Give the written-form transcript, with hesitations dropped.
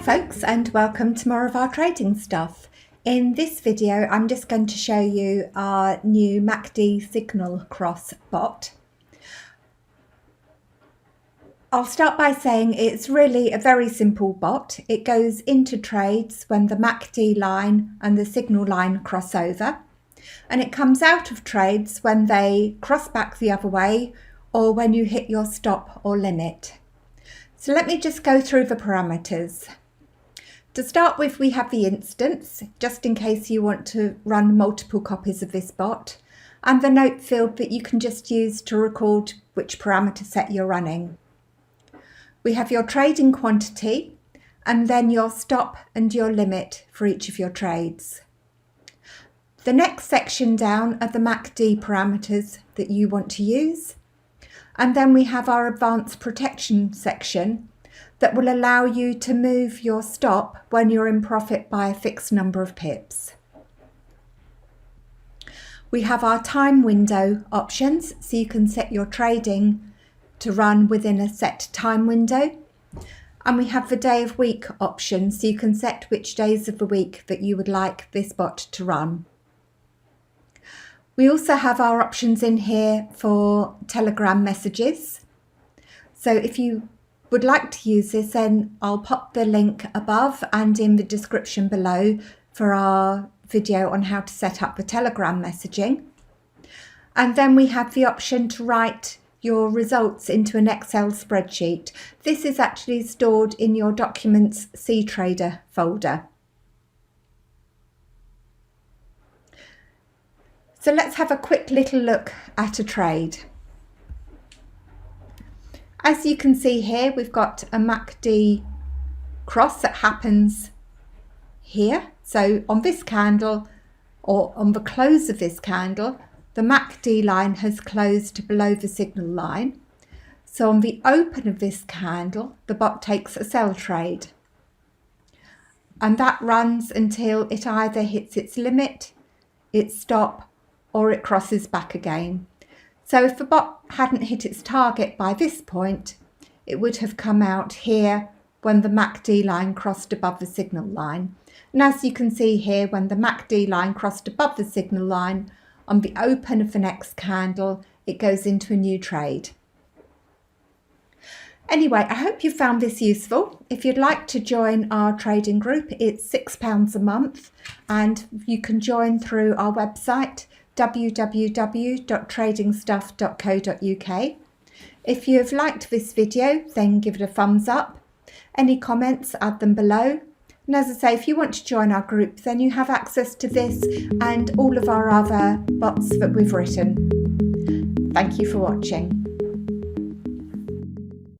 folks, and welcome to more of our trading stuff. In this video I'm just going to show you our new MACD signal cross bot. I'll start by saying it's really a very simple bot. It goes into trades when the MACD line and the signal line cross over, and it comes out of trades when they cross back the other way or when you hit your stop or limit. So let me just go through the parameters. To start with, we have the instance, just in case you want to run multiple copies of this bot, and the note field that you can just use to record which parameter set you're running. We have your trading quantity, and then your stop and your limit for each of your trades. The next section down are the MACD parameters that you want to use, and then we have our advanced protection section that will allow you to move your stop when you're in profit by a fixed number of pips. We have our time window options, so you can set your trading to run within a set time window. And we have the day of week option, so you can set which days of the week that you would like this bot to run. We also have our options in here for Telegram messages. So if you would like to use this, then I'll pop the link above and in the description below for our video on how to set up the Telegram messaging. And then we have the option to write your results into an Excel spreadsheet. This is actually stored in your Documents cTrader folder. So let's have a quick little look at a trade. As you can see here, we've got a MACD cross that happens here. So on this candle, or on the close of this candle, the MACD line has closed below the signal line. So on the open of this candle, the bot takes a sell trade. And that runs until it either hits its limit, its stop, or it crosses back again. So if the bot hadn't hit its target by this point, it would have come out here when the MACD line crossed above the signal line. And as you can see here, when the MACD line crossed above the signal line, on the open of the next candle, it goes into a new trade. Anyway, I hope you found this useful. If you'd like to join our trading group, it's £6 a month, and you can join through our website, www.tradingstuff.co.uk. If you have liked this video, then give it a thumbs up. Any comments, add them below. And as I say, if you want to join our group, then you have access to this and all of our other bots that we've written. Thank you for watching.